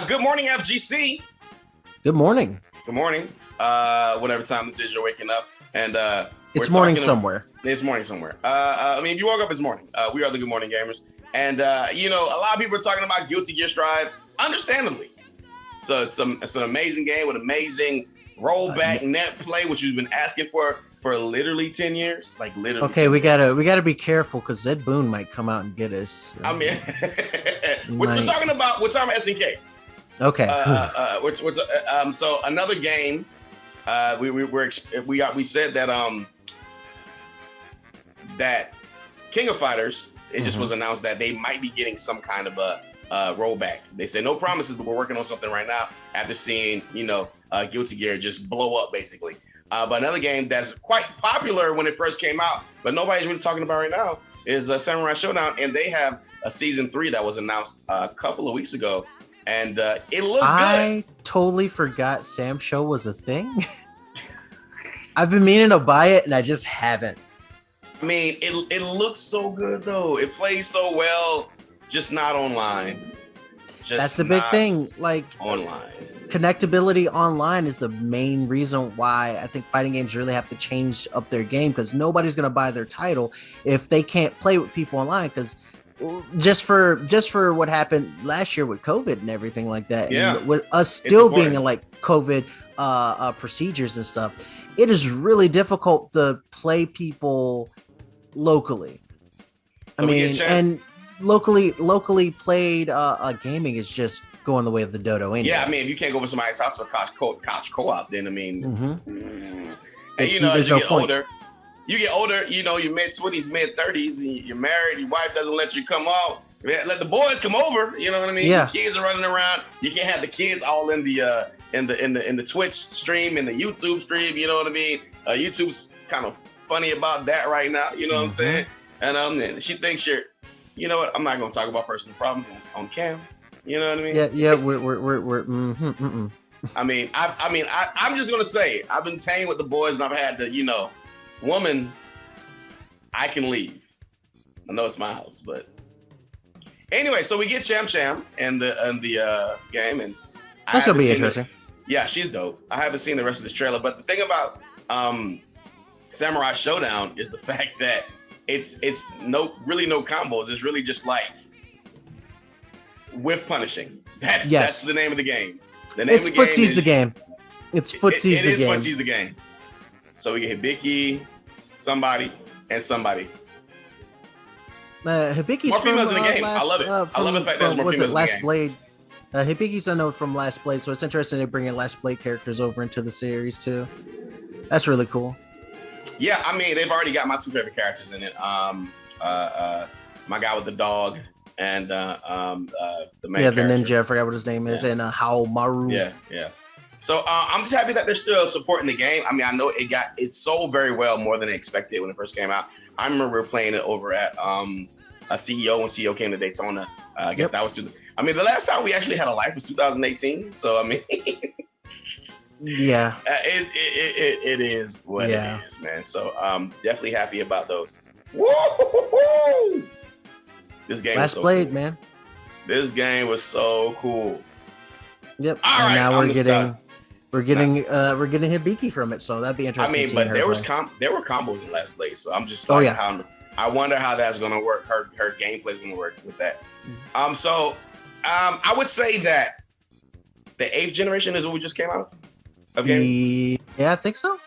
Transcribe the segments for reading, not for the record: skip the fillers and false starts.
Good morning, FGC. Good morning. Good morning. Whatever time this is, you're waking up, and It's morning somewhere. It's morning somewhere. If you woke up, it's morning. We are the Good Morning Gamers, and a lot of people are talking about Guilty Gear Strive, understandably. So it's an amazing game with amazing rollback net play, which you've been asking for literally 10 years, like literally. Okay, we gotta be careful because Zed Boon might come out and get us. I mean, we're talking about SNK. Okay. So another game. We said that that King of Fighters. It just was announced that they might be getting some kind of a rollback. They say no promises, but we're working on something right now. After seeing Guilty Gear just blow up basically. But another game that's quite popular when it first came out, but nobody's really talking about right now is Samurai Shodown, and they have a season 3 that was announced a couple of weeks ago. And it looks good. I totally forgot Sam Show was a thing. I've been meaning to buy it, and I just haven't. I mean, it looks so good, though. It plays so well, just not online. That's the big thing. Like, online. Connectability online is the main reason why I think fighting games really have to change up their game, because nobody's going to buy their title if they can't play with people online, because just for what happened last year with COVID and everything like that, and with us still being in like COVID procedures and stuff, it is really difficult to play people locally. So and locally played gaming is just going the way of the dodo anyway. Yeah, I mean, if you can't go over somebody's house for couch co-op, then I mean, and there's no point. You get older, your mid-20s, mid-30s, and you're married, your wife doesn't let you come out. Let the boys come over, you know what I mean? Yeah. The kids are running around. You can't have the kids all in the Twitch stream and the YouTube stream, you know what I mean? YouTube's kind of funny about that right now, you know what I'm saying? And she thinks you know what? I'm not gonna talk about personal problems on cam. You know what I mean? Yeah. We're I mean, I'm just gonna say I've been staying with the boys, and I've had the woman. I can leave. I know it's my house, but anyway. So we get Cham and the game, and that's gonna be interesting. Yeah, she's dope. I haven't seen the rest of this trailer, but the thing about Samurai Shodown is the fact that it's no combos. It's really just like with punishing. That's the name of the game. The name it's Footsie's the game. It's Footsie's the game. Footsie's the game. So we get Hibiki, somebody, and somebody. Hibiki's more females in the game. Last, I love it. I love the fact there's more females in the Last game. Blade. Hibiki's a note from Last Blade, so it's interesting they bring in Last Blade characters over into the series too. That's really cool. Yeah, I mean, they've already got my two favorite characters in it. My guy with the dog. And the main the character. ninja, I forgot what his name is, and Hao Maru. Yeah. So I'm just happy that they're still supporting the game. I mean, I know it sold very well, more than I expected when it first came out. I remember playing it over at a CEO when CEO came to Daytona. I guess that was the last time we actually had a live was 2018. So I mean, yeah, it is what it is, man. So definitely happy about those. Woo! This game Last Blade, man. This game was so cool. Yep. All right, now we're getting Hibiki from it, so that'd be interesting. I mean, but there were combos in Last Blade, so I'm just like, I wonder how that's gonna work. Her gameplay is gonna work with that. I would say that the 8th generation is what we just came out of. Yeah, I think so.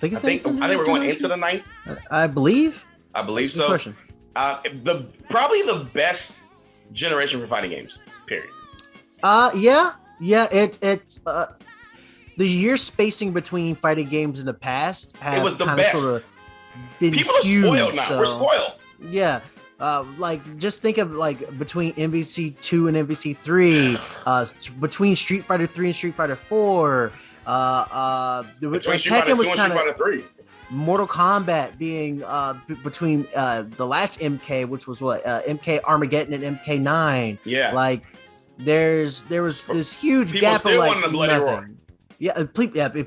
I think we're going into the 9th. I believe so. Probably the best generation for fighting games. Period. Yeah. It's the year spacing between fighting games in the past. It was the best. Sort of been People huge, are spoiled now. So, we're spoiled. Yeah. Like just think of like between MVC 2 and MVC 3, between Street Fighter 3 and Street Fighter 4. Between Street Fighter 2 and Street Fighter 3. Mortal Kombat being between the last MK, which was MK Armageddon and MK9. Yeah, like there was this huge people gap still of like wanted a Bloody Roar. Yeah,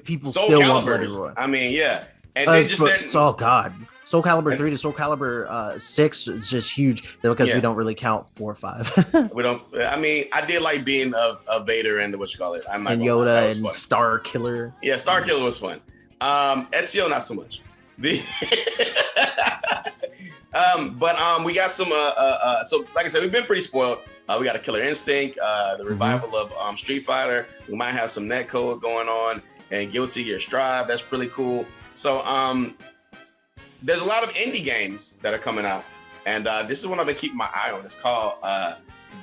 people Soul still Calibers. want Bloody Roar. I mean, yeah, and they just oh god, Soul Calibur 3 to Soul Calibur 6 is just huge because we don't really count 4 or 5. We don't. I mean, I did like being a Vader and what you call it. And Yoda and Star Killer. Yeah, Star Killer was fun. Ezio, not so much. But we got some. So like I said, we've been pretty spoiled. We got a Killer Instinct, the revival of Street Fighter. We might have some netcode going on, and Guilty Gear Strive. That's really cool. So there's a lot of indie games that are coming out, and this is one I've been keeping my eye on. It's called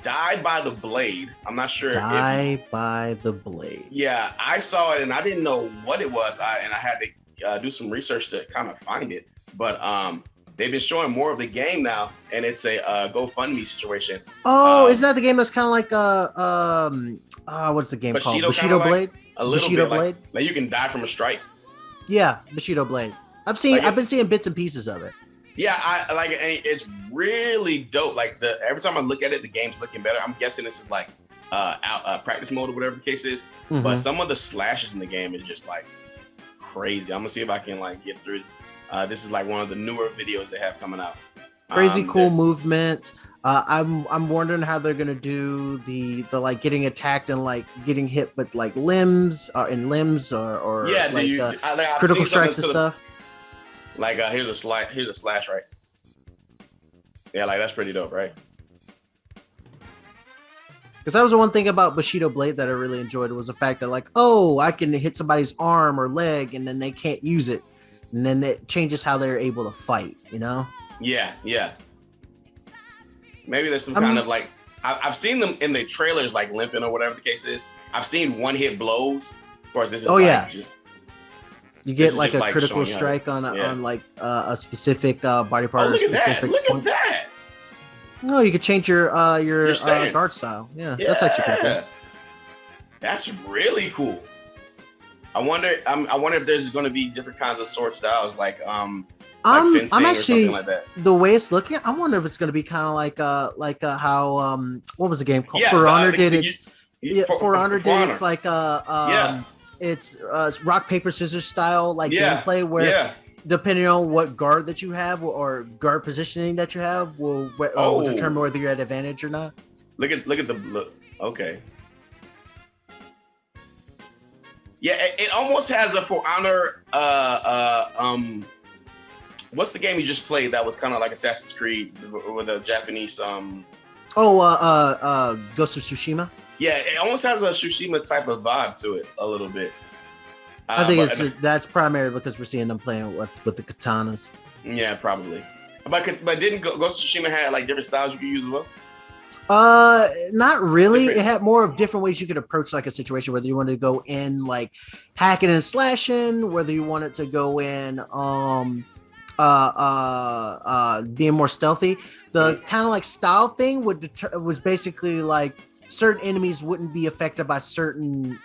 Die by the Blade. I'm not sure. Die by the Blade. Yeah, I saw it and I didn't know what it was. I had to do some research to kind of find it. But they've been showing more of the game now, and it's a GoFundMe situation. Oh, isn't that the game that's kind of like what's the game called? Bushido Blade. A little Bushido bit Blade. Like you can die from a strike. Yeah, Bushido Blade. I've been seeing bits and pieces of it. Yeah, I like it. It's really dope. Like every time I look at it, the game's looking better. I'm guessing this is like practice mode or whatever the case is. Mm-hmm. But some of the slashes in the game is just like crazy. I'm gonna see if I can like get through this. This is like one of the newer videos they have coming out. Crazy cool movements. I'm wondering how they're gonna do the like getting attacked and like getting hit with like limbs or yeah, like, critical strikes and stuff. Like here's a slash, right? Yeah, like that's pretty dope, right? Because that was the one thing about Bushido Blade that I really enjoyed was the fact that like, oh, I can hit somebody's arm or leg and then they can't use it. And then it changes how they're able to fight, you know? Yeah. Maybe there's some kind of like, I've seen them in the trailers like limping or whatever the case is. I've seen one hit blows. Of course, this is just... You get like a critical strike on like a specific body part. Look at that! No, you could change your guard style. Yeah, that's actually pretty cool. That's really cool. I wonder if there's going to be different kinds of sword styles, like fencing I'm actually, or something like that. The way it's looking, I wonder if it's going to be kind of like how what was the game called? For Honor did it. For Honor did it's like it's rock paper scissors style like gameplay where depending on what guard that you have or guard positioning that you have will determine whether you're at advantage or not. Look at the look. Okay. Yeah, it almost has a For Honor. What's the game you just played that was kind of like Assassin's Creed with a Japanese? Ghost of Tsushima. Yeah, it almost has a Tsushima type of vibe to it a little bit. I think that's primarily because we're seeing them playing with the katanas. Yeah, probably. But didn't Ghost of Tsushima have like different styles you could use as well? Not really. It had more of different ways you could approach like a situation, whether you wanted to go in like hacking and slashing, whether you wanted to go in being more stealthy. The kind of like style thing was basically like certain enemies wouldn't be affected by certain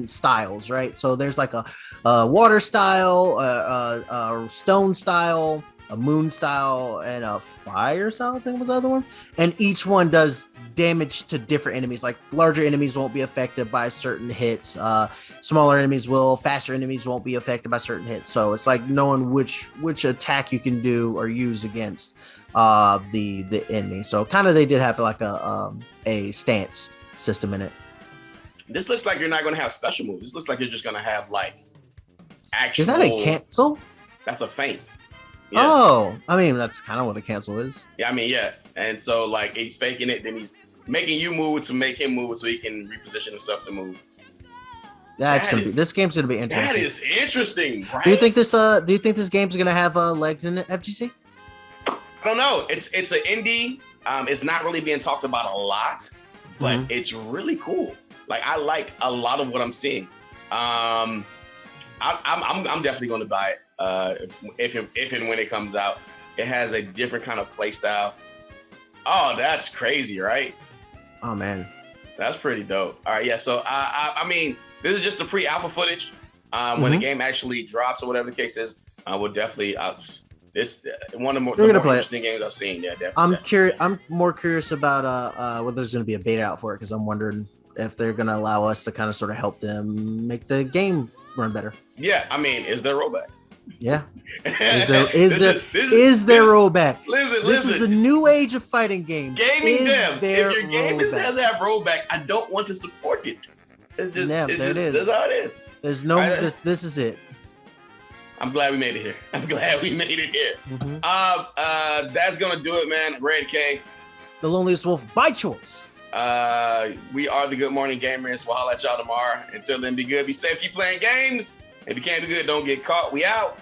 styles, right? So there's like a water style, a stone style, a moon style, and a fire style, I think was the other one. And each one does damage to different enemies. Like larger enemies won't be affected by certain hits. Smaller enemies will. Faster enemies won't be affected by certain hits. So it's like knowing which attack you can do or use against the enemy. So kind of they did have like a stance system in it. This looks like you're not going to have special moves. This looks like you're just going to have like actual. Is that a cancel? That's a feint. Yeah. Oh, I mean, that's kind of what a cancel is. Yeah, I mean, yeah. And so, like, he's faking it, then he's making you move to make him move so he can reposition himself to move. This game's gonna be interesting. That is interesting, right? Do you think this game's gonna have legs in it, FGC? I don't know. It's an indie. It's not really being talked about a lot, but it's really cool. Like, I like a lot of what I'm seeing. I'm definitely going to buy it. If and when it comes out. It has a different kind of play style. Oh, that's crazy, right? Oh man, that's pretty dope. All right, yeah. So I mean, this is just the pre-alpha footage. When the game actually drops or whatever the case is, we'll definitely. This one of the more interesting games I've seen. Yeah, definitely. I'm curious. I'm more curious about whether there's going to be a beta out for it because I'm wondering if they're going to allow us to kind of sort of help them make the game run better. Yeah, I mean, is there a rollback? Yeah. Is there rollback? Listen. This is the new age of fighting games. Gaming devs. If there your game rollback? does have rollback, I don't want to support it. It's just, Yeah, it's there just it is. that's how it is. There's no this is it. I'm glad we made it here. Mhm. That's gonna do it, man. Red K. The loneliest wolf by choice. We are the Good Morning Gamers. We'll holler at y'all tomorrow. Until then, be good, be safe, keep playing games. If you can't be good, don't get caught. We out.